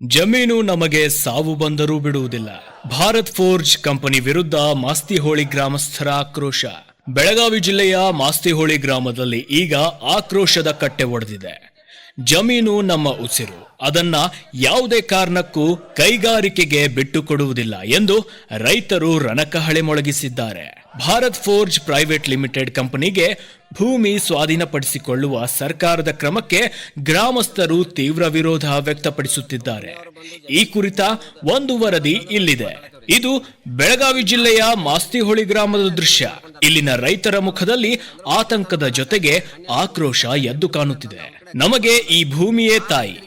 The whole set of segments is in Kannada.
ಜಮೀನು ನಮಗೆ ಸಾವು ಬಂದರೂ ಬಿಡುವುದಿಲ್ಲ. ಭಾರತ್ ಫೋರ್ಜ್ ಕಂಪನಿ ವಿರುದ್ಧ ಮಾಸ್ತಿಹೋಳಿ ಗ್ರಾಮಸ್ಥರ ಆಕ್ರೋಶ. ಬೆಳಗಾವಿ ಜಿಲ್ಲೆಯ ಮಾಸ್ತಿಹೋಳಿ ಗ್ರಾಮದಲ್ಲಿ ಈಗ ಆಕ್ರೋಶದ ಕಟ್ಟೆ ಒಡೆದಿದೆ. ಜಮೀನು ನಮ್ಮ ಉಸಿರು, ಅದನ್ನ ಯಾವುದೇ ಕಾರಣಕ್ಕೂ ಕೈಗಾರಿಕೆಗೆ ಬಿಟ್ಟುಕೊಡುವುದಿಲ್ಲ ಎಂದು ರೈತರು ರಣಕಹಳೆ ಮೊಳಗಿಸಿದ್ದಾರೆ. ಭಾರತ್ ಫೋರ್ಜ್ ಪ್ರೈವೇಟ್ ಲಿಮಿಟೆಡ್ ಕಂಪನಿಗೆ ಭೂಮಿ ಸ್ವಾಧೀನಪಡಿಸಿಕೊಳ್ಳುವ ಸರ್ಕಾರದ ಕ್ರಮಕ್ಕೆ ಗ್ರಾಮಸ್ಥರು ತೀವ್ರ ವಿರೋಧ ವ್ಯಕ್ತಪಡಿಸುತ್ತಿದ್ದಾರೆ. ಈ ಕುರಿತ ಒಂದು ವರದಿ ಇಲ್ಲಿದೆ. ಇದು ಬೆಳಗಾವಿ ಜಿಲ್ಲೆಯ ಮಾಸ್ತಿಹೊಳಿ ಗ್ರಾಮದ ದೃಶ್ಯ. ಇಲ್ಲಿನ ರೈತರ ಮುಖದಲ್ಲಿ ಆತಂಕದ ಜೊತೆಗೆ ಆಕ್ರೋಶ ಎದ್ದು ಕಾಣುತ್ತಿದೆ. ನಮಗೆ ಈ ಭೂಮಿಯೇ ತಾಯಿ,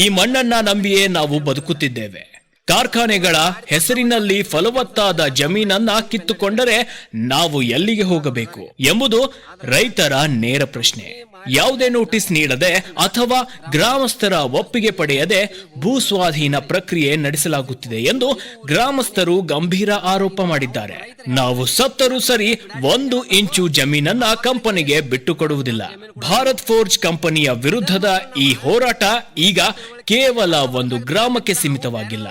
ಈ ಮಣ್ಣನ್ನ ನಂಬಿಯೇ ನಾವು ಬದುಕುತ್ತಿದ್ದೇವೆ. ಕಾರ್ಖಾನೆಗಳ ಹೆಸರಿನಲ್ಲಿ ಫಲವತ್ತಾದ ಜಮೀನನ್ನ ಕಿತ್ತುಕೊಂಡರೆ ನಾವು ಎಲ್ಲಿಗೆ ಹೋಗಬೇಕು ಎಂಬುದು ರೈತರ ನೇರ ಪ್ರಶ್ನೆ. ಯಾವುದೇ ನೋಟಿಸ್ ನೀಡದೆ ಅಥವಾ ಗ್ರಾಮಸ್ಥರ ಒಪ್ಪಿಗೆ ಪಡೆಯದೆ ಭೂ ಸ್ವಾಧೀನ ಪ್ರಕ್ರಿಯೆ ನಡೆಸಲಾಗುತ್ತಿದೆ ಎಂದು ಗ್ರಾಮಸ್ಥರು ಗಂಭೀರ ಆರೋಪ ಮಾಡಿದ್ದಾರೆ. ನಾವು ಸತ್ತರೂ ಸರಿ 1 ಇಂಚು ಜಮೀನನ್ನ ಕಂಪನಿಗೆ ಬಿಟ್ಟುಕೊಡುವುದಿಲ್ಲ. ಭಾರತ್ ಫೋರ್ಜ್ ಕಂಪನಿಯ ವಿರುದ್ಧದ ಈ ಹೋರಾಟ ಈಗ ಕೇವಲ ಒಂದು ಗ್ರಾಮಕ್ಕೆ ಸೀಮಿತವಾಗಿಲ್ಲ.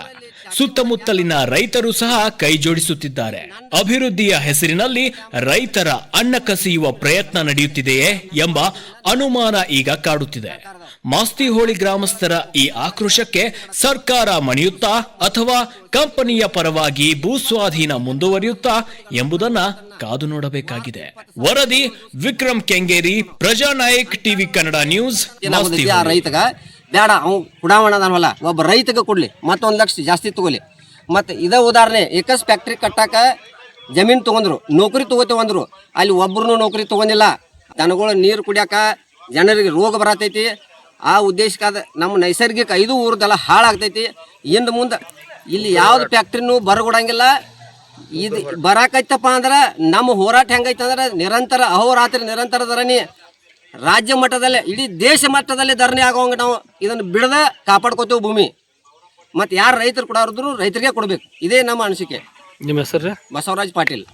ಸುತ್ತಮುತ್ತಲಿನ ರೈತರು ಸಹ ಕೈ ಜೋಡಿಸುತ್ತಿದ್ದಾರೆ. ಅಭಿವೃದ್ಧಿಯ ಹೆಸರಿನಲ್ಲಿ ರೈತರ ಅನ್ನ ಕಸಿಯುವ ಪ್ರಯತ್ನ ನಡೆಯುತ್ತಿದೆಯೇ ಎಂಬ ಅನುಮಾನ ಈಗ ಕಾಡುತ್ತಿದೆ. ಮಾಸ್ತಿಹೋಳಿ ಗ್ರಾಮಸ್ಥರ ಈ ಆಕ್ರೋಶಕ್ಕೆ ಸರ್ಕಾರ ಮಣಿಯುತ್ತಾ ಅಥವಾ ಕಂಪನಿಯ ಪರವಾಗಿ ಭೂಸ್ವಾಧೀನ ಮುಂದುವರಿಯುತ್ತಾ ಎಂಬುದನ್ನ ಕಾದು ನೋಡಬೇಕಾಗಿದೆ. ವರದಿ ವಿಕ್ರಮ್ ಕೆಂಗೇರಿ, ಪ್ರಜಾನಾಯಕ್ ಟಿವಿ ಕನ್ನಡ ನ್ಯೂಸ್. ಬೇಡ, ಅವ್ನು ಕುಡಾವಣದಲ್ಲ, ಒಬ್ಬ ರೈತಗೆ ಕೊಡಲಿ, ಮತ್ತೊಂದು ಲಕ್ಷ ಜಾಸ್ತಿ ತಗೊಲಿ. ಮತ್ತು ಇದೇ ಉದಾಹರಣೆ, ಏಕಸ್ ಫ್ಯಾಕ್ಟ್ರಿ ಕಟ್ಟಾಕ ಜಮೀನು ತೊಗೊಂಡ್ರು, ನೌಕರಿ ತೊಗೋತೇವಂದ್ರು, ಅಲ್ಲಿ ಒಬ್ಬರು ನೌಕರಿ ತೊಗೊಂಡಿಲ್ಲ. ದನಗಳು ನೀರು ಕುಡಿಯಾಕ ಜನರಿಗೆ ರೋಗ ಬರತೈತಿ. ಆ ಉದ್ದೇಶಕ್ಕಾದ ನಮ್ಮ ನೈಸರ್ಗಿಕ 5 ಊರದೆಲ್ಲ ಹಾಳಾಗ್ತೈತಿ. ಇನ್ನು ಮುಂದೆ ಇಲ್ಲಿ ಯಾವ್ದು ಫ್ಯಾಕ್ಟ್ರಿನೂ ಬರಗೊಡಂಗಿಲ್ಲ. ಇದು ಬರಾಕೈತಪ್ಪ ಅಂದ್ರೆ ನಮ್ಮ ಹೋರಾಟ ಹೆಂಗೈತೆ ಅಂದ್ರೆ ನಿರಂತರ ಅಹೋರಾತ್ರಿ ನಿರಂತರ ಧರಣಿ, ರಾಜ್ಯ ಮಟ್ಟದಲ್ಲೇ ಇಡೀ ದೇಶ ಮಟ್ಟದಲ್ಲಿ ಧರಣಿ ಆಗೋಂಗ ನಾವು ಇದನ್ನು ಬಿಡದ ಕಾಪಾಡ್ಕೋತೇವೆ ಭೂಮಿ. ಮತ್ತು ಯಾರು ರೈತರು ಕೊಡೋರು ರೈತರಿಗೆ ಕೊಡಬೇಕು. ಇದೇ ನಮ್ಮ ಅನಿಸಿಕೆ. ನಿಮ್ಮ ಹೆಸರು? ಬಸವರಾಜ್ ಪಾಟೀಲ್,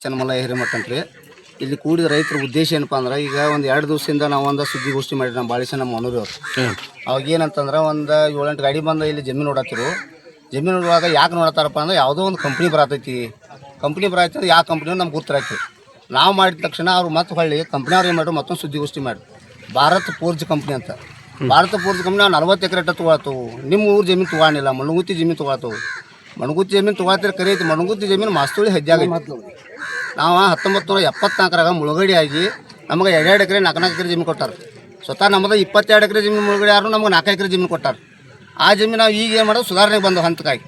ಚನ್ನಮಲ್ಲ ಹಿರೇಮಠ ಅಂತ್ರಿ. ಇಲ್ಲಿ ಕೂಡಿದ ರೈತರ ಉದ್ದೇಶ ಏನಪ್ಪ ಅಂದ್ರೆ, ಈಗ ಒಂದು 2 ದಿವಸದಿಂದ ನಾವು ಒಂದು ಸುದ್ದಿಗೋಷ್ಠಿ ಮಾಡಿರಿ ನಮ್ಮ ಬಾಳಿಸ ನಮ್ಮ ಮನೂರಿ ಅವ್ರು. ಅವಾಗ ಏನಂತಂದ್ರೆ ಒಂದು 7-8 ಗಾಡಿ ಬಂದು ಇಲ್ಲಿ ಜಮೀನು ನೋಡತ್ತಿರು. ಜಮೀನು ನೋಡುವಾಗ ಯಾಕೆ ನೋಡತ್ತಾರಪ್ಪ ಅಂದ್ರೆ, ಯಾವುದೋ ಒಂದು ಕಂಪ್ನಿ ಬರತೈತಿ. ಕಂಪ್ನಿ ಬರತ್ತಂದ್ರೆ ಯಾವ ಕಂಪ್ನಿ ನಮ್ಗೆ ಗೊತ್ತಿರಾಕಿ. ನಾವು ಮಾಡಿದ ತಕ್ಷಣ ಅವ್ರು ಮತ್ತೆ ಹೊಳ್ಳಿ ಕಂಪ್ನಿಯವ್ರು ಏನು ಮಾಡ್ರು, ಮತ್ತೊಂದು ಸುದ್ದಿಗೋಷ್ಠಿ ಮಾಡಿ ಭಾರತ್ ಫೋರ್ಜ್ ಕಂಪ್ನಿ ಅಂತ. ಭಾರತ್ ಫೋರ್ಜ್ ಕಂಪ್ನಿ ನಾವು 40 ಎಕರೆ ತೊಗೊಳತ್ತವು. ನಿಮ್ಮ ಊರು ಜಮೀನು ತೊಗೊಳಿಲ್ಲ, ಮಣಗುತ್ತಿ ಜಮೀನು ತೊಗೊಳತ್ತವು. ಮಣಗುತ್ತಿ ಜಮೀನು ತೊಗೊಳ್ತಾರೆ ಕರೀತಿ. ಮಣಗುತ್ತಿ ಜಮೀನು ಮಾಸ್ತುಳಿ ಹೆಜ್ಜಾಗೈತಿ. ನಾವು 1974 ಮುಳುಗಡೆ ಆಗಿ ನಮಗೆ 2 ಎಕರೆ 4 ಎಕರೆ ಜಮೀನು ಕೊಟ್ಟಾರೆ. ಸ್ವತಃ ನಮ್ಮದು 22 ಎಕರೆ ಜಮೀನು ಮುಳುಗಡೆ ಯಾರು ನಮಗೆ 4 ಎಕರೆ ಜಮೀನು ಕೊಟ್ಟಾರೆ. ಆ ಜಮೀನು ನಾವು ಈಗ ಏನು ಮಾಡೋದು, ಸುಧಾರಣೆಗೆ ಬಂದು ಹಂತಕ್ಕಾಗಿ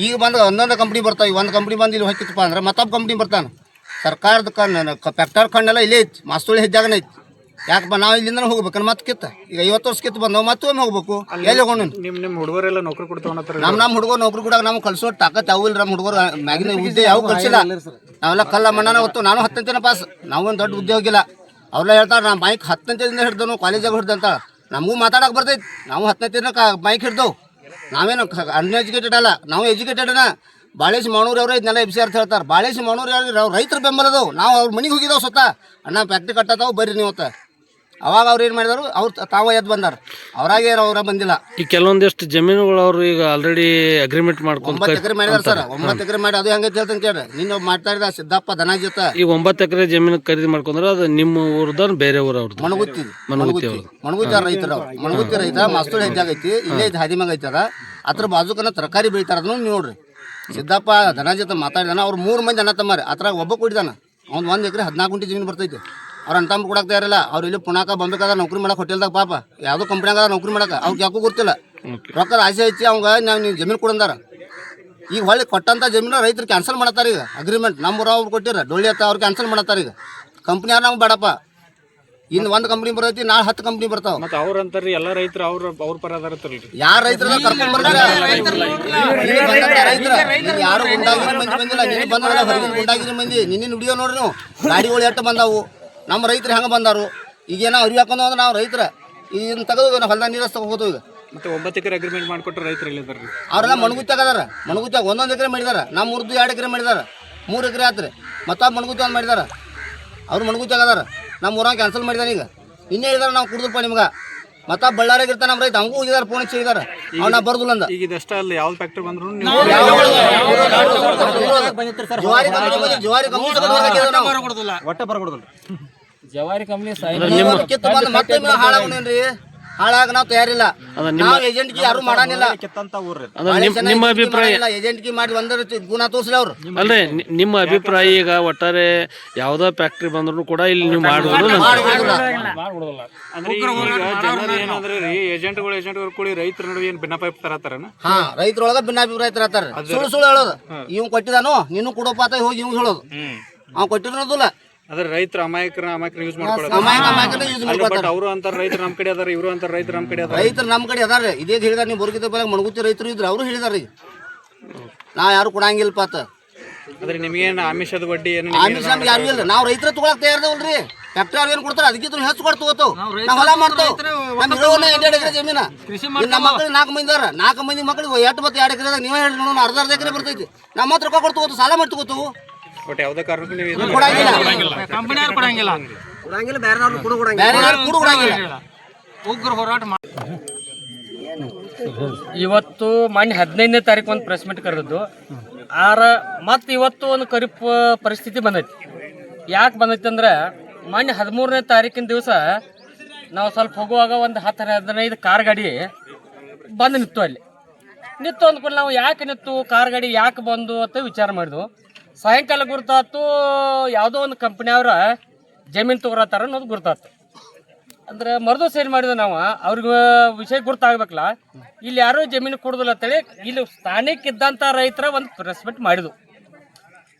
ಈಗ ಬಂದು ಒಂದೊಂದು ಕಂಪ್ನಿ ಬರ್ತಾವೆ. ಒಂದು ಕಂಪ್ನಿ ಬಂದು ಇಲ್ಲಿ ಹೋಗಿತ್ತಪ್ಪ ಅಂದ್ರೆ ಮತ್ತೊಬ್ಬ ಕಂಪ್ನಿ ಬರ್ತಾನೆ. ಸರ್ಕಾರದ ಫ್ಯಾಕ್ಟರ್ ಕಣ್ಣೆಲ್ಲ ಇಲ್ಲೇ ಐತಿ, ಮಾಸ್ತುಳಿ ಹೆಜ್ಜಾಗನೇ ಐತಿ. ಯಾಕಪ್ಪ ನಾವು ಇಲ್ಲಿಂದ ಹೋಗ್ಬೇಕಂದ್ರೆ ಮತ್ತೆ ಕಿತ್ತ ಈಗ 50 ವರ್ಷ ಕಿತ್ತು ಬಂದವು ಮತ್ತೊಮ್ಮೆ ಹೋಗ್ಬೇಕು. ಎಲ್ಲಿ ಹೋಗೋಣ? ನಿಮ್ಮ ಹುಡುಗರೆಲ್ಲ ನೌಕರಿ ಕೊಡ್ತಾವ? ನಮ್ಮ ಹುಡುಗರು ನೌಕರಿ ಕೊಡಾಗ ನಮ್ಗೆ ಕಲ್ಸೋ ತಾಕತ್ ಯಾವ ಇಲ್ಲ. ನಮ್ಮ ಹುಡುಗರು ಮ್ಯಾಗಿನ ಹುದ್ದೆ ಯಾವ ಕಲ್ಸಿಲ್ಲ. ನಾವೆಲ್ಲ ಕಲ್ಲ ಮಣ್ಣನ ಹೊತ್ತು. ನಾನು 10ನೇ ಪಾಸ್, ನಾವೇನು ದೊಡ್ಡ ಉದ್ಯೋಗ ಇಲ್ಲ. ಅವ್ರೆಲ್ಲ ಹೇಳ್ತಾರೆ ನಾನು ಬೈಕ್ 10ನೇದಿಂದ ಹಿಡ್ದನು, ಕಾಲೇಜಾಗ ಹಿಡ್ದು ಅಂತ. ನಮಗೂ ಮಾತಾಡಕ್ಕೆ ಬರ್ತೈತಿ. ನಾವು 10ನೇ ಬೈಕ್ ಹಿಡ್ದವು. ನಾವೇನು ಅನ್ಎಜುಕೇಟೆಡ್ ಅಲ್ಲ, ನಾವು ಎಜುಕೇಟೆಡ್ನ. ಬಾಳೇಶ್ ಮಾಣೂರು ಅವರು ಇದನ್ನೆಲ್ಲ ಎಬ್ಸಿ ಅಂತ ಹೇಳ್ತಾರೆ. ಬಾಳೇಶ್ ಮಾಣೂರು ಯಾರು ರೈತರ ಬೆಂಬಲದವು. ನಾವು ಅವ್ರ ಮನೆಗೆ ಹೋಗಿದ್ದಾವೆ ಸ್ವತಃ. ಅಣ್ಣ ಫ್ಯಾಕ್ಟ್ರಿ ಕಟ್ಟತಾವು ಬರ್ರಿ ನೀವು ಅಂತ. ಅವಾಗ ಅವ್ರು ಏನು ಮಾಡಿದಾರು, ಅವ್ರು ತಾವ ಎದ್ದು ಬಂದಾರ. ಅವರಾಗೆ ಅವರ ಬಂದಿಲ್ಲ. ಈ ಕೆಲವೊಂದಿಷ್ಟು ಜಮೀನುಗಳು ಅವರು ಈಗ ಆಲ್ರೆಡಿ ಅಗ್ರಿಮೆಂಟ್ ಮಾಡ್ಕೊಂಡು 9 ಎಕರೆ ಮಾಡಿದಾರೆ ಸರ್. 9 ಎಕರೆ ಮಾಡಿ ಅದು ಹೆಂಗೈತೆ ಹೇಳ್ತಂತ ಕೇಳ್ರಿ. ನೀನು ಮಾಡ್ತಾ ಇದ್ದ ಸಿದ್ದಪ್ಪ ದನಾಜ್ ಜೊತೆ ಈ 9 ಎಕರೆ ಜಮೀನು ಖರೀದಿ ಮಾಡ್ಕೊಂಡ್ರೆ ಅದು ನಿಮ್ಮ ಊರದ ಬೇರೆ ಊರ ಅವ್ರದ್ದು? ಮಣಗುತ್ತಿ ರೈತರ. ಮಣಗುತ್ತಿ ರೈತ ಮಾಸ್ತೂಳಿ ಹೆಜ್ಜಾಗೈತಿ. ಇಲ್ಲೇ ಹಾದಿಮಾಗ ಐತದ. ಅದ್ರ ಬಾಜುಕನ ತರಕಾರಿ ಬೆಳಿತಾರ. ಅದನ್ನು ನೀವು ನೋಡ್ರಿ. ಸಿದ್ದಪ್ಪ ದನ ಜೊತೆ ಮಾತಾಡಿದಾನ. ಅವ್ರು 3 ಮಂದಿ ಅಣ್ಣ ತಮ್ಮಾರಿ. ಆ ಥರ ಒಬ್ಬ ಕೊಟ್ಟಿದ್ದಾನ. ಅವ್ನು 1 ಎಕರೆ 14 ಗುಂಟೆ ಜಮೀನು ಬರ್ತೈತಿ. ಅವ್ರು ಅಂತಂಬ ಕೊಡಾಕ್ತಾ ಇರಲ್ಲ. ಅವ್ರು ಇಲ್ಲಿ ಪುಣಾಕ ಬಂಬೇಕಾದ ನೌಕರಿ ಮಾಡಕ್ಕೆ ಹೋಟೆಲ್ದಾಗ ಪಾಪ ಯಾವುದೋ ಕಂಪ್ನಿಯಾಗ ನೌಕರಿ ಮಾಡಕ್ಕೆ ಅವ್ರಿಗೆ ಯಾಕೂ ಗೊತ್ತಿಲ್ಲ. ರೊಕ್ಕದ ಆಸೆ ಐತಿ ಅವಂಗ. ನೀವು ಜಮೀನು ಕೊಡಂದಾರ. ಈಗ ಹೊಳ್ಳಿ ಕೊಟ್ಟಂಥ ಜಮೀನು ರೈತರು ಕ್ಯಾನ್ಸಲ್ ಮಾಡತ್ತಾರೆ. ಈಗ ಅಗ್ರಿಮೆಂಟ್ ನಮ್ಮ ಊರವ್ರು ಕೊಟ್ಟಿರ ಡೊಳ್ಳಿ ಹತ್ತ ಅವ್ರು ಕ್ಯಾನ್ಸಲ್ ಮಾಡತ್ತಾರೆ. ಈಗ ಕಂಪ್ನಿ ಯಾರು ನಮ್ಗೆ ಬೇಡಪ್ಪ. ಇನ್ನು 1 ಕಂಪ್ನಿ ಬರ್ತೈತಿ, ನಾಳೆ 10 ಕಂಪ್ನಿ ಬರ್ತಾವ. ಮತ್ತೆ ಅವ್ರ ಅಂತಾರ್ರಿ ಎಲ್ಲ ರೈತರು ಅವ್ರ ಪರ ಅದಾರತ್ತಲ್ರಿ. ಯಾರು ರೈತರ ಕರ್ಕೊಂಡ್ ಬರ್ತಾರೆ? ಯಾರು ಗುಂಡಾಗಿರಿ ಮಂದಿ ಬಂದಿಲ್ಲ. ನೀನು ಬಂದಲ್ಲ ಹೊರಗಿನ ಗುಂಡಾಗಿರಿ ಮಂದಿ. ನಿನ್ನ ವಿಡಿಯೋ ನೋಡ್ರಿ ನೀವು. ಗಾಡಿಗಳು ಎಷ್ಟು ಬಂದಾವು. ನಮ್ಮ ರೈತರು ಹೆಂಗೆ ಬಂದಾರು. ಈಗೇನೋ ಅರಿವಿ ಹಾಕೊಂಡು ಅಂದ್ರೆ ನಾವು ರೈತರ ಇದನ್ನ ತೆಗೆದು ನಾವು ಹೊಲ್ದಾಗ ನೀರು ಹೋಗೋದು. ಈಗ ಮತ್ತೆ 9 ಎಕರೆ ಅಗ್ರಿಮೆಂಟ್ ಮಾಡಿಕೊಟ್ರೆ ರೈತರು ಎಲ್ಲಿದ್ದಾರ್ರಿ? ಅವರೆಲ್ಲ ಮಣಗುತ್ತಾಗ ಅದಾರ. ಮಣಗುತ್ತಾಗ 1 ಎಕರೆ ಮಾಡಿದಾರ. ನಮ್ಮ ಊರದ್ದು 2 ಎಕರೆ ಮಾಡಿದಾರ. 3 ಎಕರೆ ಆತ್ರಿ. ಮತ್ತೊಬ್ಬ ಮಣಗುತ್ತ ಒಂದು ಮಾಡಿದಾರ. ಅವ್ರು ಮಣಗುತ್ತಾಗ ಅದಾರ. ನಮ್ಮ ಊರಾಗ ಕ್ಯಾನ್ಸಲ್ ಮಾಡಿದಾನೆ. ಈಗ ಇನ್ನೇ ಹೇಳಿದಾರೆ ನಾವು ಕುಡಿದ್ರಪ್ಪ ನಿಮ್ಗೆ ಮತ್ತ ಬಳ್ಳಾರಿಗೆ ಇರ್ತಾನ ನಮ್ಮ ರೈತ ಅವಂಗೂ ಹೋಗಿದಾರ ಫೋನ್ ಹಚ್ಚಿದಾರ ಅವ್ನ ಬರ್ದಿಲ್ಲ ಅಂದ ಈಗ ಇದಷ್ಟ ಅಲ್ಲ ಯಾವ್ದು ಫ್ಯಾಕ್ಟ್ರಿ ಬಂದ್ರು ಜವಾರಿ ಕಿತ್ತು ಬಂದು ಮತ್ತೆ ಹಾಳಾಗೋನೇನ್ರಿ ಹಾಳಾಗ ನಾವು ತಯಾರಿಲ್ಲ ನಾವು ಏಜೆಂಟ್ಗೆ ಯಾರು ಮಾಡಾನಿಲ್ಲ ನಿಮ್ಮ ಅಭಿಪ್ರಾಯ ಏಜೆಂಟ್ಗೆ ಮಾಡಿ ಒಂದರ ಗುಣ ತೋರಿಸ್ಲಿ ಅವ್ರು ಅಲ್ರಿ ನಿಮ್ಮ ಅಭಿಪ್ರಾಯ ಈಗ ಒಟ್ಟಾರೆ ಯಾವ್ದೋ ಫ್ಯಾಕ್ಟ್ರಿ ಬಂದ್ರು ಕೂಡ ಇಲ್ಲಿ ನೀವು ಮಾಡುವುದು ಅಂದ್ರೆ ಈಗ ಜನರು ಏನಂದ್ರೆ ರೀ ಏಜೆಂಟ್ಗಳು ಕೂಡಿ ರೈತರ ನಡುವೆ ಏನ್ ಭಿನ್ನಾಭಿಪ್ರಾಯ ತರತಾರನ ಹಾ ರೈತರೊಳಗ ಭಿನ್ನಾಭಿಪ್ರಾಯ ತರತಾರ ಸುಳ್ಳು ಹೇಳೋದು ಇವ್ ಕೊಟ್ಟಿದಾನು ನೀನು ಕೊಡೋಪ ಅಂತ ಹೋಗಿ ಇವ್ ಹೇಳೋದು ಅವ್ ಕೊಟ್ಟಿರೋದಿಲ್ಲ ಅದ್ರ ರೈತರ ಅಮಾಯಕರನ್ನ ಯೂಸ್ ಮಾಡ್ಕೊಳ್ಳೋದು ಬಟ್ ಅವರು ಅಂತಾರ ರೈತರು ನಮ್ ಕಡೆ ಅದಾರ ಇವರು ಅಂತಾರ ರೈತರು ನಮ್ ಕಡೆ ಅದಾರ ರೈತರು ನಮ್ಮ ಕಡೆ ಅದಾರ ಇದೇ ಹೇಳಿದಾರ ನೀವು ಬರುಗಿದ ಬೆಲೆ ಮಣಗುತ್ತಿ ರೈತರು ಇದ್ರು ಅವರು ಹೇಳಿದಾರ ಈಗ ನಾ ಯಾರು ಕೊಡಂಗಿಲ್ಲಪ್ಪ ಅಂತ ಅದ್ರ ನಿಮ್ಗೇನು ಆಮಿಷದ ಬಡ್ಡಿ ಏನು ಆಮಿಷ ಯಾರು ಇಲ್ಲ ನಾವು ರೈತರ ತಗೊಳಕ್ ತಯಾರದವಲ್ರಿ ಫ್ಯಾಕ್ಟ್ರಿ ಅವ್ರು ಏನು ಕೊಡ್ತಾರ ಅದಕ್ಕಿಂತ ಹೆಚ್ಚು ಕೊಟ್ಟು ತಗೋತಾವ್ ನಾವು ಹೊಲ ಮಾಡ್ತಾವ್ ನಮ್ಮ ಇರೋನ 2 ಎಕರೆ ಜಮೀನ ನಮ್ಮ ಮಕ್ಕಳಿಗೆ 4 ಮಂದಿ ಅದಾರ 4 ಮಂದಿ ಮಕ್ಕಳಿಗೆ 8 ಮತ್ತು 2 ಎಕರೆದಾಗ ನೀವೇ ಹೇಳಿ ನೋಡೋಣ ಅರ್ಧ ಎಕರೆ ಬರ್ತೈತಿ ನಮ್ಮ ಹತ್ರ ರೊಕ್ಕ ಕೊಟ್ಟು ತಗೋತು ಸಾಲ ಮಾಡಿ ತಗೋತಾವು ಬಟ್ ಯಾವ್ದೇ ಕಾರಣಕ್ಕೂ ನೀವು ಕೊಡಂಗಿಲ್ಲ ಉಗ್ರ ಹೋರಾಟ ಇವತ್ತು ಮೊನ್ನೆ 15ನೇ ತಾರೀಕು ಒಂದು ಪ್ರೆಸ್ ಮೀಟ್ ಕರೆದು ಮತ್ತು ಇವತ್ತು ಒಂದು ಪರಿಸ್ಥಿತಿ ಬಂದೈತಿ. ಯಾಕೆ ಬಂದೈತಿ ಅಂದ್ರೆ ಮೊನ್ನೆ 13ನೇ ತಾರೀಕಿನ ದಿವಸ ನಾವು ಸ್ವಲ್ಪ ಹೋಗುವಾಗ ಒಂದು 10-15 ಕಾರ್ ಗಾಡಿ ಬಂದು ನಿಂತು. ಅಲ್ಲಿ ನಿಂತು ಅಂದ್ಕೊಂಡು ನಾವು ಯಾಕೆ ನಿಂತು ಕಾರ್ ಗಾಡಿ ಯಾಕೆ ಬಂದು ಅಂತ ವಿಚಾರ ಮಾಡಿದ್ವು. ಸಾಯಂಕಾಲ ಗುರ್ತಾತು ಯಾವುದೋ ಒಂದು ಕಂಪ್ನಿಯವ್ರ ಜಮೀನು ತೊಗೊಳತ್ತಾರ ಅನ್ನೋದು ಗುರ್ತಾತು. ಅಂದ್ರೆ ಮರುದಿವಸ ಏನು ಮಾಡಿದ್ವಿ ನಾವು ಅವ್ರಿಗೆ ವಿಷಯ ಗುರ್ತಾಗಬೇಕಲ್ಲ, ಇಲ್ಲಿ ಯಾರೂ ಜಮೀನು ಕೊಡೋದಿಲ್ಲ ಅಂತೇಳಿ ಇಲ್ಲಿ ಸ್ಥಾನಿಕ್ಕಿದ್ದಂಥ ರೈತರ ಒಂದು ಪ್ರೆಸ್ ಮೀಟ್ ಮಾಡಿದ್ವು.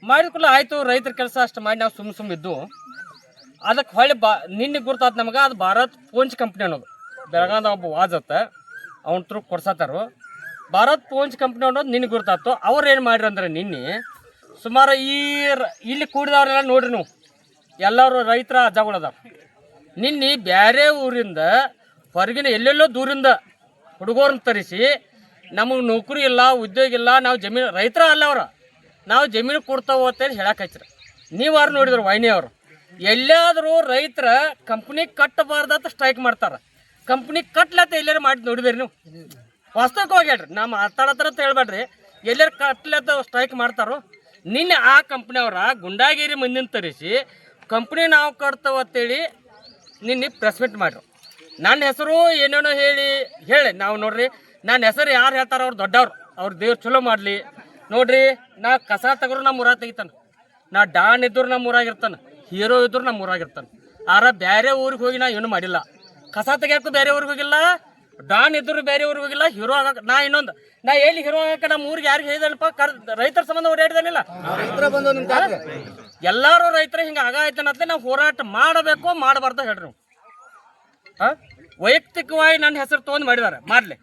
ಮಾಡಿದ್ಕೂಲ ಆಯಿತು ರೈತರ ಕೆಲಸ ಅಷ್ಟು ಮಾಡಿ ನಾವು ಸುಮ್ಮ ಇದ್ದು. ಅದಕ್ಕೆ ಹೊಳ್ಳಿ ನಿನ್ನೆ ಗುರ್ತಾತು ನಮಗೆ. ಅದು ಭಾರತ್ ಪೋಂಚ್ ಕಂಪ್ನಿ ಅನ್ನೋದು ಬೆಳಗಾದ ಒಬ್ಬ ವಾಜತ್ತ ಅವ್ನ ತ್ರೂ ಕೊಡ್ಸತ್ತಾರು. ಭಾರತ್ ಪೋಂಚ್ ಕಂಪ್ನಿ ಅನ್ನೋದು ನಿನ್ನೆ ಗುರ್ತಾತು. ಅವ್ರು ಏನು ಮಾಡ್ರಿ ಅಂದ್ರೆ ನಿನ್ನೆ ಸುಮಾರು ಇಲ್ಲಿ ಕೂಡಿದವ್ರೆಲ್ಲ ನೋಡ್ರಿ ನೀವು ಎಲ್ಲರೂ ರೈತರ ಅಜ್ಜಗಳದಾರ. ನಿನ್ನೆ ಬೇರೆ ಊರಿಂದ ಹೊರಗಿನ ಎಲ್ಲೆಲ್ಲೋ ದೂರಿಂದ ಹುಡುಗರನ್ನ ತರಿಸಿ ನಮಗೆ ನೌಕರಿ ಇಲ್ಲ ಉದ್ಯೋಗ ಇಲ್ಲ ನಾವು ಜಮೀನು ರೈತರ ಅಲ್ಲ ಅವ್ರ ನಾವು ಜಮೀನು ಕೊಡ್ತಾವ ಅಂತೇಳಿ ಹೇಳಕ್ಕೆ ಹಚ್ಚಿರ. ನೀವು ಯಾರು ನೋಡಿದ್ರು ವಾಹಿನಿಯವರು ಎಲ್ಲಾದರೂ ರೈತರ ಕಂಪ್ನಿ ಕಟ್ಟಬಾರ್ದಂತ ಸ್ಟ್ರೈಕ್ ಮಾಡ್ತಾರೆ. ಕಂಪ್ನಿ ಕಟ್ಲತ್ತ ಎಲ್ಲಾರು ಮಾಡಿ ನೋಡಿದ್ರಿ ನೀವು? ವಾಸ್ತವವಾಗಿ ಹೇಳ್ರಿ, ನಾ ಮಾತಾಡತ್ತಾರ ಅಂತ ಹೇಳ್ಬೇಡ್ರಿ. ಎಲ್ಲಾರು ಕಟ್ಲತ್ತ ಸ್ಟ್ರೈಕ್ ಮಾಡ್ತಾರೋ? ನಿನ್ನೆ ಆ ಕಂಪ್ನಿಯವ್ರ ಗುಂಡಾಗಿರಿ ಮಂದಿನ ತರಿಸಿ ಕಂಪ್ನಿ ನಾವು ಕಟ್ತಾವ ಅಂತೇಳಿ ನಿನ್ನೆ ಪ್ರೆಸ್ ಮೀಟ್ ಮಾಡ್ರು. ನನ್ನ ಹೆಸರು ಏನೇನೋ ಹೇಳಿ ನಾವು ನೋಡ್ರಿ, ನನ್ನ ಹೆಸರು ಯಾರು ಹೇಳ್ತಾರ ಅವ್ರು ದೊಡ್ಡವ್ರು, ಅವ್ರು ದೇವ್ರು ಚಲೋ ಮಾಡಲಿ ನೋಡ್ರಿ. ನಾ ಕಸ ತೆಗೆದ್ರು ನಮ್ಮ ಊರಾಗ ತೆಗಿತಾನೆ, ನಾ ಡಾನ್ ಇದ್ರು ನಮ್ಮ ಊರಾಗಿರ್ತಾನೆ, ಹೀರೋ ಇದ್ರು ನಮ್ಮ ಊರಾಗಿರ್ತಾನೆ. ಬೇರೆ ಊರಿಗೆ ಹೋಗಿ ನಾ ಏನು ಮಾಡಿಲ್ಲ. ಕಸ ತೆಗಿಯೋಕ್ಕೂ ಬೇರೆ ಊರಿಗೆ ಹೋಗಿಲ್ಲ, ಡಾನ್ ಇದ್ರು ಬೇರೆ ಊರಿಗೆ ಹೋಗಿಲ್ಲ, ಹೀರೋ ಆಗಕ್ಕೆ ನಾ ಎಲ್ಲಿ ಹೀರೋ ಆಗಕ್ಕೆ ನಮ್ಮ ಊರಿಗೆ ಯಾರಿಗೆ ಹೇಳಿದನಪ್ಪ? ರೈತರ ಸಂಬಂಧ ಓಡಾಡಿದಾನಿಲ್ಲ. ಎಲ್ಲರೂ ರೈತರು ಹಿಂಗೆ ಆಗಾಯ್ತಾನಂತ ನಾವು ಹೋರಾಟ ಮಾಡಬೇಕು ಮಾಡಬಾರ್ದು ಹೇಳ್ರಿ ನೀವು. ವೈಯಕ್ತಿಕವಾಗಿ ನನ್ನ ಹೆಸರು ತೊಗೊಂಡು ಮಾಡಿದ್ದಾರೆ, ಮಾಡಲಿ.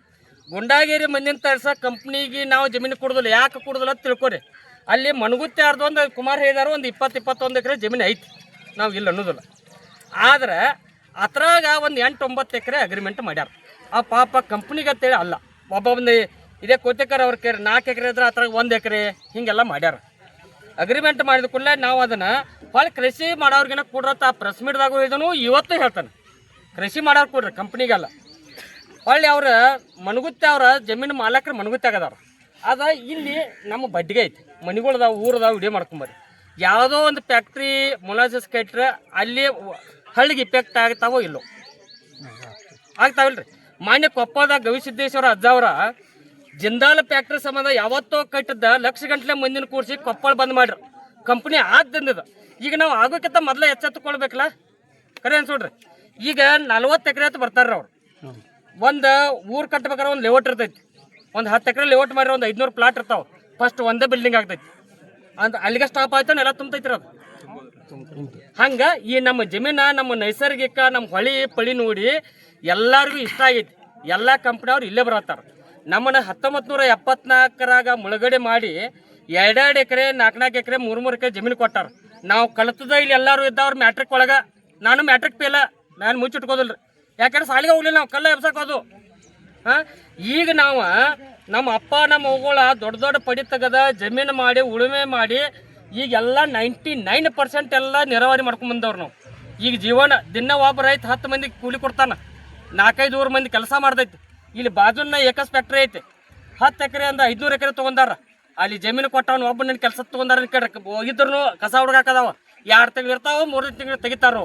ಗುಂಡಾಗೇರಿ ಮಂದಿನ ತರ್ಸ ಕಂಪ್ನಿಗೆ ನಾವು ಜಮೀನು ಕೊಡೋದಿಲ್ಲ. ಯಾಕೆ ಕೊಡೋದಿಲ್ಲ ಅಂತ ತಿಳ್ಕೊರಿ. ಅಲ್ಲಿ ಮಣಗುತ್ತಿ ಯಾರ್ದು ಒಂದು ಕುಮಾರ್ ಹೇಳಿದಾರು ಒಂದು 20-21 ಎಕರೆ ಜಮೀನು ಐತಿ, ನಾವು ಇಲ್ಲ ಅನ್ನೋದಿಲ್ಲ. ಆದ್ರೆ ಅದ್ರಾಗ ಒಂದು 8-9 ಎಕರೆ ಅಗ್ರಿಮೆಂಟ್ ಮಾಡ್ಯಾರ. ಆ ಪಾಪ ಕಂಪ್ನಿಗೆ ಅಂತೇಳಿ ಅಲ್ಲ, ಒಬ್ಬೊಂದು ಇದೇ ಕೋತೆಕರ್ ಅವ್ರ ಕೇಳಿ 4 ಎಕರೆ ಇದ್ರೆ ಅದ್ರಾಗ 1 ಎಕರೆ ಹಿಂಗೆಲ್ಲ ಮಾಡ್ಯಾರ. ಅಗ್ರಿಮೆಂಟ್ ಮಾಡಿದ ಕೂಡಲೇ ನಾವು ಅದನ್ನು ಭಾಳ ಕೃಷಿ ಮಾಡೋರ್ಗಿನ ಕೊಡ್ರತ್ತ ಆ ಪ್ರೆಸ್ ಮೀಟ್ದಾಗೂ ಹೇಳಿದನು, ಇವತ್ತು ಹೇಳ್ತಾನೆ ಕೃಷಿ ಮಾಡೋರು ಕೊಡ್ರಿ ಕಂಪ್ನಿಗೆಲ್ಲ. ಹೊಳ್ಳಿ ಅವ್ರ ಮಣಗುತ್ತಿ ಅವ್ರ ಜಮೀನು ಮಾಲಕರು ಮಣಗುತ್ತಿ ಆಗದವ್ರು. ಅದ ಇಲ್ಲಿ ನಮ್ಮ ಬಡ್ಡಿಗೆ ಐತಿ, ಮನೆಗಳದಾವು ಊರದಾವು ವಿಡಿಯೋ ಮಾಡ್ಕೊಂಬರ್ರಿ. ಯಾವುದೋ ಒಂದು ಫ್ಯಾಕ್ಟ್ರಿ ಮೊಲಾಸಸ್ ಕಟ್ರೆ ಅಲ್ಲಿ ಹಳ್ಳಿಗೆ ಇಫೆಕ್ಟ್ ಆಗ್ತಾವೋ ಇಲ್ಲೋ? ಆಗ್ತಾವಿಲ್ರಿ. ಮಾನ್ಯ ಕೊಪ್ಪಳದಾಗ ಗವಿಸಿದ್ದೇಶ್ವರ ಅಜ್ಜವರ ಜಿಂದಾಲ್ ಫ್ಯಾಕ್ಟ್ರಿ ಸಂಬಂಧ ಯಾವತ್ತೋ ಕಟ್ಟಿದ್ದ ಲಕ್ಷ ಗಂಟ್ಲೆ ಮಂದಿನ ಕೂರಿಸಿ ಕೊಪ್ಪಳ ಬಂದ್ ಮಾಡ್ರಿ. ಕಂಪ್ನಿ ಆದ್ದಿಂದ ಈಗ ನಾವು ಆಗೋಕ್ಕಿಂತ ಮೊದಲೇ ಎಚ್ಚೆತ್ತುಕೊಳ್ಬೇಕಲ್ಲ, ಕರೆ ಅನ್ಸೋಡ್ರಿ. ಈಗ 40 ಎಕರೆ ಅಂತ ಬರ್ತಾರ್ರಿ ಅವ್ರು. ಒಂದು ಊರು ಕಟ್ಬೇಕಾದ್ರೆ ಒಂದು ಲೇಔಟ್ ಇರ್ತೈತಿ, ಒಂದು 10 ಎಕರೆ ಲೇಔಟ್ ಮಾಡಿರಿ, ಒಂದು 500 ಪ್ಲಾಟ್ ಇರ್ತಾವೆ. ಫಸ್ಟ್ ಒಂದೇ ಬಿಲ್ಡಿಂಗ್ ಆಗ್ತೈತಿ ಅಂತ ಅಲ್ಲಿಗೆ ಸ್ಟಾಪ್ ಆಯ್ತಾನೆ ಎಲ್ಲ ತುಂಬತೈತಿ ಅದು. ಹಂಗೆ ಈ ನಮ್ಮ ಜಮೀನ ನಮ್ಮ ನೈಸರ್ಗಿಕ ನಮ್ಮ ಹೊಳಿ ಪಳಿ ನೋಡಿ ಎಲ್ಲರಿಗೂ ಇಷ್ಟ ಆಗೈತಿ. ಎಲ್ಲ ಕಂಪ್ನಿಯವ್ರು ಇಲ್ಲೇ ಬರತ್ತಾರ. ನಮ್ಮನ್ನ 1974ರಾಗ ಮುಳುಗಡೆ ಮಾಡಿ 2 ಎಕರೆ 4 ಎಕರೆ 3 ಎಕರೆ ಜಮೀನು ಕೊಟ್ಟಾರ. ನಾವು ಕಲಿತದ ಇಲ್ಲಿ ಎಲ್ಲರೂ ಇದ್ದವ್ರು ಮ್ಯಾಟ್ರಿಕ್ ಒಳಗೆ. ನಾನು ಮ್ಯಾಟ್ರಿಕ್ ಪೇಲ, ನಾನು ಮುಚ್ಚಿಟ್ಕೋದಿಲ್ಲ ರೀ. ಯಾಕಂದ್ರೆ ಸಾಲಿಗೆ ಹೋಗ್ಲಿಲ್ಲ, ನಾವು ಕಲ್ಲ ಎಬ್ಸಕೋದು. ಈಗ ನಾವು ನಮ್ಮ ಅಪ್ಪ ನಮ್ಮ ಅವ್ಗಳ ದೊಡ್ಡ ಪಡಿ ತೆಗದ ಜಮೀನು ಮಾಡಿ ಉಳುಮೆ ಮಾಡಿ ಈಗೆಲ್ಲ 99% ಎಲ್ಲ ನೆರವಾರಿ ಮಾಡ್ಕೊಂಡ್ ಬಂದವ್ರು ನಾವು. ಈಗ ಜೀವನ ದಿನ ಒಬ್ಬ ರೈತ 10 ಮಂದಿಗೆ ಕೂಲಿ ಕೊಡ್ತಾನೆ. 4-5 ಮಂದಿ ಕೆಲಸ ಮಾಡ್ದೈತಿ. ಇಲ್ಲಿ ಬಾಜುನ್ನ ಏಕಸ್ ಫ್ಯಾಕ್ಟ್ರಿ ಐತಿ, 10 ಎಕರೆ ಅಂದ 500 ಎಕರೆ ತೊಗೊಂಡಾರ. ಅಲ್ಲಿ ಜಮೀನು ಕೊಟ್ಟವನು ಒಬ್ಬ ಕೆಲಸ ತೊಗೊಂಡಾರ ಹೋಗಿದ್ರು ಕಸ ಹುಡುಗಾಕದಾವ. 2 ತಿಂಗಳು ಇರ್ತಾವ, 3 ತಿಂಗಳು ತೆಗಿತಾರು.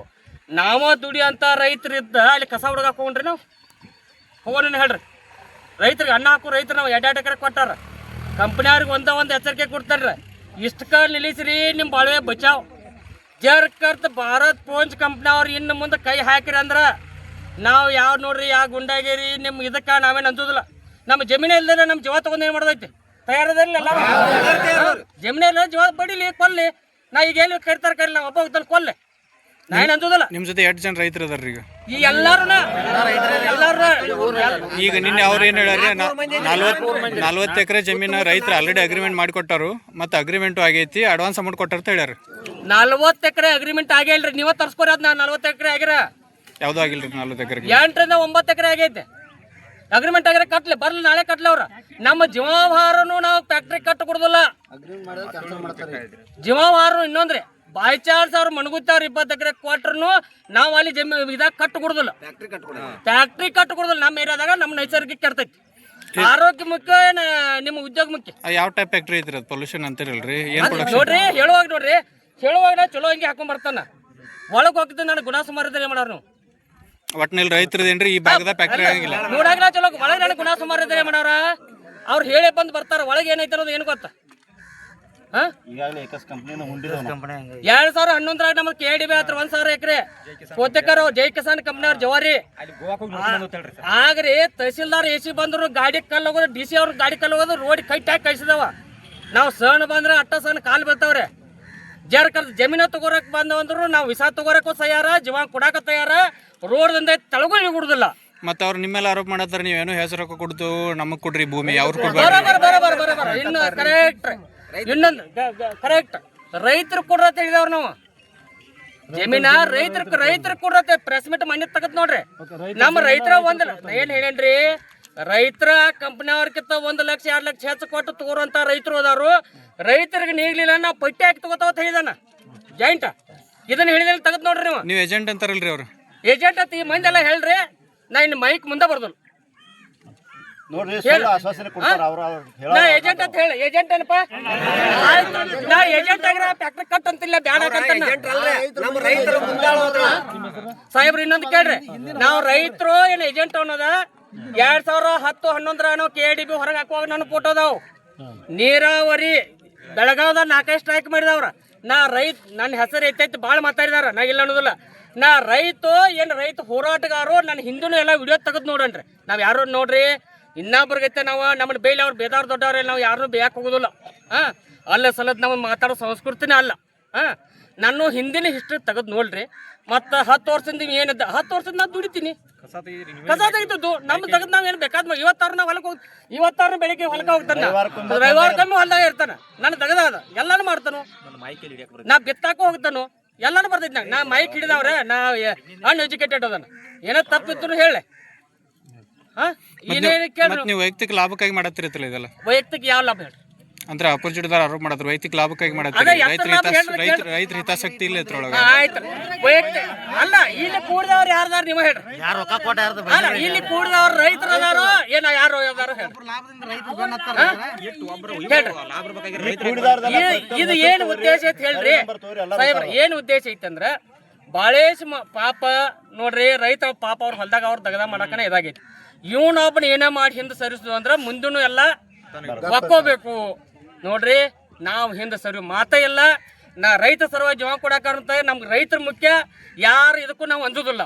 ನಾವು ದುಡಿಯಂತ ರೈತರಿದ್ದ ಅಲ್ಲಿ ಕಸ ಹುಡುಗಾಕ ಹೋಗ್ರಿ ನಾವು ಹೋಗೋಣ ಹೇಳ್ರಿ. ರೈತರಿಗೆ ಅನ್ನ ಹಾಕೋ ರೈತರು ನಾವು 2 ಎಕರೆ ಕೊಟ್ಟಾರ. ಕಂಪ್ನಿಯವ್ರಿಗೆ ಒಂದು ಎಚ್ಚರಿಕೆ ಕೊಡ್ತಾರ್ರಿ, ಇಷ್ಟಕ್ಕ ನಿಲ್ಲಿಸ್ರಿ ನಿಮ್ಮ ಬಾಳ್ವೆ ಬಚಾವ್. ಜರ್ಕರ್ತ ಭಾರತ್ ಫೋರ್ಜ್ ಕಂಪ್ನಿಯವ್ರು ಇನ್ನು ಮುಂದೆ ಕೈ ಹಾಕಿರಿ ಅಂದ್ರೆ ನಾವು ಯಾವ ನೋಡ್ರಿ ಯಾವ ಗುಂಡಾಗಿರಿ ನಿಮ್ಮ ಇದಕ್ಕೆ ನಾವೇನು ಅಂಜೋದಿಲ್ಲ. ನಮ್ಮ ಜಮೀನೇ ಇಲ್ದೇ ನಮ್ಮ ಜೀವ ತೊಗೊಂಡು ಏನು ಮಾಡೋದೈತಿ ತಯಾರದಿಲ್ಲ. ಜಮೀನೇ ಇಲ್ಲ, ಜೀವ ಬಡಿಲಿ ಕೊಲ್ಲಿ. ನಾ ಈಗ ಎಲ್ಲಿ ಕರಿತಾರೆ ನಾವು ಒಬ್ಬ ಹೋಗ್ತಾನೆ ಕೊಲ್ಲೆ, ನಾ ಏನು ಅಂಜೋದಿಲ್ಲ. ನಿಮ್ಮ ಜೊತೆ 8 ಜನ ರೈತರು ಅದಾರ ಈಗ. ಈ ಎಲ್ಲಾರು ಈಗ ನಿನ್ನೆ ಅವ್ರು ಏನು ಹೇಳ್ಯಾರ, 40 ಎಕರೆ ಜಮೀನು ರೈತರು ಆಲ್ರೆಡಿ ಅಗ್ರಿಮೆಂಟ್ ಮಾಡಿಕೊಟ್ಟಾರು, ಮತ್ತು ಅಗ್ರಿಮೆಂಟು ಆಗೈತಿ, ಅಡ್ವಾನ್ಸ್ ಅಮೌಂಟ್ ಕೊಟ್ಟಾರ ಅಂತ ಹೇಳ್ಯಾರ. 40 ಎಕರೆ ಅಗ್ರಿಮೆಂಟ್ ಆಗೇ ಇಲ್ರಿ, ನೀವೇ ತರ್ಸ್ಕೊರಿ. ಅದ್ 40 ಎಕರೆ ಆಗಿರ ಯಾವುದೂ ಆಗಿಲ್ಲ ರೀ. 40 ಎಕರೆಗೆ 8ರಿಂದ 9 ಎಕರೆ ಆಗೈತೆ ಅಗ್ರಿಮೆಂಟ್ ಆಗಿರ. ಕಟ್ಲಿ ಬರ್ಲಿ, ನಾಳೆ ಕಟ್ಲಿ ಅವ್ರ. ನಮ್ಮ ಜೀವಾಹಾರನು ನಾವು ಫ್ಯಾಕ್ಟ್ರಿ ಕಟ್ಟು ಕೊಡುದಿಲ್ಲ. ಜೀವಾಹಾರ ಇನ್ನೊಂದ್ರಿ ಬೈ ಚಾನ್ಸ್ ಅವ್ರು ಮಣಗುತ್ತಾರ 20 ಎಕರೆ ಕೊಟ್ರು ನಾವು ಅಲ್ಲಿ ಇದಾಗ ಕಟ್ಟು ಕೊಡುದಿಲ್ಲ, ಫ್ಯಾಕ್ಟ್ರಿ ಕಟ್ಟು ಕೊಡುದಿಲ್ಲ. ನಮ್ಮ ಏರಿಯಾದಾಗ ನಮ್ಮ ನೈಸರ್ಗಿಕ ಕೆಡ್ತೈತಿ. ಆರೋಗ್ಯ ಮುಖ್ಯ, ನಿಮ್ಮ ಉದ್ಯೋಗ ಮುಖ್ಯ. ಯಾವ ಟೈಪ್ ಫ್ಯಾಕ್ಟ್ರಿ ಐತ್ರಿ ಅದು? ಪೊಲ್ಯೂಷನ್ ಅಂತಿರಲ್ರಿ, ಏನು ಪ್ರೊಡಕ್ಷನ್? ನೋಡ್ರಿ ಹೇಳುವಾಗ ನಾ ಚಲೋ ಹಂಗೆ ಹಾಕೊಂಡ್ ಬರ್ತಾನ, ಒಳಗೆ ಹೋಗಿದ್ದು ನಾನು ಗುಣ ಸುಮಾರಿದ್ರೆ ಮಾಡೋರು ನಾವು. ಒಟ್ಟಿನಲ್ಲಿ ರೈತರದೇನ್ರಿ ಈ ಭಾಗದ ಫ್ಯಾಕ್ಟ್ರಿ ಆಗಿಲ್ಲ. ನೋಡಾಗ ಚಲೋ ಒಳಗೆ ನನಗೆ ಗುಣ ಸುಮಾರಿದ್ರೆ ಮಾಡೋರ. ಅವ್ರು ಹೇಳಿ ಬಂದು ಬರ್ತಾರ, ಒಳಗೆ ಏನೈತೆ ಅನ್ನೋದು ಏನು ಗೊತ್ತಾ? 2011 ನಮ್ಗೆ KDB ಹತ್ರ 1,000 ಎಕರೆ ಕೋತೆಕರು ಜೈ ಕಿಸಾನ್ ಕಂಪ್ನಿಯವ್ರ ಜವಾರಿ ಆಗ್ರಿ. ತಹಸೀಲ್ದಾರ್ AC ಬಂದ್ರು ಗಾಡಿ ಕಲ್ಲು ಹೋಗೋದು, DC ಅವ್ರ ಗಾಡಿ ಕಲ್ಲು ಹೋಗೋದು, ರೋಡ್ ಕೈ ಟ್ಯಾಕ್ ಕಳಿಸಿದವ. ನಾವು ಸಣ್ಣ ಬಂದ್ರೆ ಅಟ್ಟ ಸಣ್ಣ ಕಾಲು ಬೀಳ್ತಾವ್ರೆ. ಜಮೀನ ತಗೋರಕ್ ಬಂದವಂದ್ರು ನಾವು ವಿಸಾ ತಗೋರಕ್ಕೂ ತಯಾರ, ಜೀವ ಕೊಡಾಕ ತಯಾರ. ರೋಡ್ದಿಂದ ತಳಗೂ ಇಳಿಗುಡುದಿಲ್ಲ. ಮತ್ತೆ ಅವ್ರು ನಿಮ್ಮೆಲ್ಲ ಆರೋಪ ಮಾಡತ್ತಾರ, ನೀವೇನು ಹೆಸರು ಕೊಡ್ತು ನಮಗ್ ಕೊಡ್ರಿ ಭೂಮಿ, ಅವ್ರು ಕೊಡ್ಬಾರ. ಇನ್ನು ಕರೆಕ್ಟ್, ಇನ್ನೊಂದು ಕರೆಕ್ಟ್ ರೈತರು ಕೊಡ್ರತೆ ಹೇಳಿದವ್ರು ನಾವು. ಜಮೀನ ರೈತರು ಕೊಡ್ರತೆ. ಪ್ರೆಸ್ ಮೀಟ್ ಮನೆ ತಗತ್ ನೋಡ್ರಿ. ನಮ್ಮ ರೈತರ ಏನ್ ಹೇಳೇನ್ರಿ, ರೈತರ ಕಂಪ್ನಿಯವ್ರಕ್ಕಿಂತ 1 ಲಕ್ಷ 2 ಲಕ್ಷ ಹೆಚ್ಚು ಕೊಟ್ಟು ತಗೋರಂತ ರೈತರು ಅದಾರು. ರೈತರಿಗೆ ನೀಗ್ಲಿಲ್ಲ ನಾವು ಪಟ್ಟಿ ಹಾಕಿ ತಗೋತಾವ ಹೇಳಿದಾನ ಜಾಯಿಂಟ್. ಇದನ್ನ ಹೇಳಿದ್ರೆ ತಗತ್ ನೋಡ್ರಿ ನೀವು ಏಜೆಂಟ್ ಅಂತಾರಲ್ರಿ ಅವ್ರು. ಏಜೆಂಟ್ ಅಂತ ಈ ಮಂದಿ ಎಲ್ಲ ಹೇಳ್ರಿ. ನಾ ಇನ್ನು ಮೈಕ್ ಮುಂದೆ ಬರ್ದಲ್ಲ ನಾ ಏಜೆಂಟ್ ಅಂತ ಹೇಳಿ. ಏಜೆಂಟ್ ಏನಪ್ಪ? ನಾ ಏಜೆಂಟ್ ಆಗಿರ ಫ್ಯಾಕ್ಟ್ರಿ ಕಟ್ ಅಂತಿಲ್ಲ, ಬ್ಯಾಡ ಸಾಹೇಬ್ರು. ಇನ್ನೊಂದು ಕೇಳ್ರಿ, ನಾವು ರೈತರು ಏನು ಏಜೆಂಟ್ ಅನ್ನೋದ 2010-11 KDB ಹೊರಗೆ ಹಾಕುವಾಗ ನನ್ನ ಫೋಟೋ ಅದಾವ. ನೀರಾವರಿ ಬೆಳಗಾವ್ದಾಗ 4 ಸ್ಟ್ರೈಕ್ ಮಾಡಿದವ್ರ. ನಾ ನನ್ನ ಹೆಸರು ಐತೈತಿ ಭಾಳ ಮಾತಾಡಿದಾರ, ನಾ ಇಲ್ಲ ಅನ್ನೋದಿಲ್ಲ. ನಾ ರೈತ ಹೋರಾಟಗಾರು. ನನ್ನ ಹಿಂದೂ ಎಲ್ಲ ವಿಡಿಯೋ ತೆಗೆದು ನೋಡನ್ರಿ. ನಾವು ಯಾರು ನೋಡ್ರಿ ಇನ್ನೊಬ್ರಿಗೈತೆ ನಾವು ನಮ್ಮನ್ನ ಬೇಲಿ ಅವ್ರು ಬೇದಾವ್ರು ದೊಡ್ಡವ್ರೆ, ನಾವು ಯಾರನ್ನೂ ಬೇಯಕ್ಕೆ ಹೋಗೋದಿಲ್ಲ. ಅಲ್ಲ ಸಲದ್ ನಾವು ಮಾತಾಡೋ ಸಂಸ್ಕೃತಿನೇ ಅಲ್ಲ. ನಾನು ಹಿಂದಿನ ಹಿಸ್ಟ್ರಿ ತೆಗೆದು ನೋಡ್ರಿ. ಮತ್ತು 10 ವರ್ಷದಿಂದ ಏನಿದ್ದ 10 ವರ್ಷದಿಂದ ನಾನು ದುಡಿತೀನಿ, ಕಸ ತೆಗಿತದ್ದು ನಮ್ದು ತೆಗೆದು ನಾವು ಏನು ಬೇಕಾದ. ಇವತ್ತಾರು ನಾವು ಹೊಲಕ್ಕೆ ಇವತ್ತಾರು ಬೆಳಿಗ್ಗೆ ಹೊಲಕ್ಕೆ ಹೋಗ್ತಾನೆ, ರವಿವಾರಕ್ಕೊಮ್ಮೆ ಹೊಲ್ದಾಗ ಇರ್ತಾನೆ. ನಾನು ತೆಗೆದ ಎಲ್ಲಾನು ಮಾಡ್ತಾನು, ನಾ ಬಿತ್ತಾಕೂ ಹೋಗ್ತಾನು, ಎಲ್ಲಾನು ಬರ್ತೈತಿ. ನಾ ಮೈಕ್ ಹಿಡಿದವ್ರೆ, ನಾ ಅನ್ಎಜುಕೇಟೆಡ್ ಅದನ್ನ. ಏನೋ ತಪ್ಪಿದ್ರು ಹೇಳಿ. ನೀವು ವೈಯಕ್ತಿಕ ಲಾಭಕ್ಕಾಗಿ ಮಾಡತ್ತಿರತ್ತಲ್ಲ ಇದೆಲ್ಲ? ವೈಯಕ್ತಿಕ ಯಾವ ಲಾಭ ಹೇಳಿ? ಅಂದ್ರೆ ಅಪೋಸಿಟ್ ಆರೋಪ ಮಾಡತ್ತಾರೆ ವೈಯಕ್ತಿಕ ಲಾಭಕ್ಕಾಗಿ ಮಾಡತ್ತಾರೆ. ರೈತರ ಹಿತಾಸಕ್ತಿ ಇಲ್ಲ ಇದ್ರೊಳಗೆ. ಆಯ್ತು, ವೈಯಕ್ತಿಕ ಅಲ್ಲ. ಇಲ್ಲಿ ಕೂಡಿದವ್ರು ಯಾರ್ದಾರ ನೀವು ಹೇಳ್ರಿ. ಅಲ್ಲ, ಇಲ್ಲಿ ಕೂಡಿದವ್ರು ರೈತರು ಅದಾರೋ ಏನ ಯಾರು ಅದಾರೋ ಹೇಳ್ರಿ. ಇದು ಏನು ಉದ್ದೇಶ ಐತಿ ಹೇಳ್ರಿ ಸಾಹೇಬ್ರ? ಏನು ಉದ್ದೇಶ ಐತಂದ್ರ ಬಾಳೇಶ್ ಪಾಪ ನೋಡ್ರಿ, ರೈತ ಪಾಪ ಅವ್ರ ಹೊಲ್ದಾಗ ಅವ್ರ ದಗದ ಮಾಡಕನೇ ಇದಾಗೈತಿ. ಇವನೊಬ್ಬನ ಏನೇ ಮಾಡಿ ಹಿಂದೆ ಸರಿಸುದು ಅಂದ್ರೆ ಮುಂದೂ ಎಲ್ಲ ಒಕ್ಕೋಬೇಕು ನೋಡ್ರಿ. ನಾವು ಹಿಂದೆ ಸರಿ ಮಾತೇ ಇಲ್ಲ. ನಾ ರೈತ ಸರ್ವ ಜೀವ ಕೊಡಾಕಂತ ನಮ್ಗೆ ರೈತರ ಮುಖ್ಯ. ಯಾರು ಇದಕ್ಕೂ ನಾವು ಅಂಜುದಿಲ್ಲ.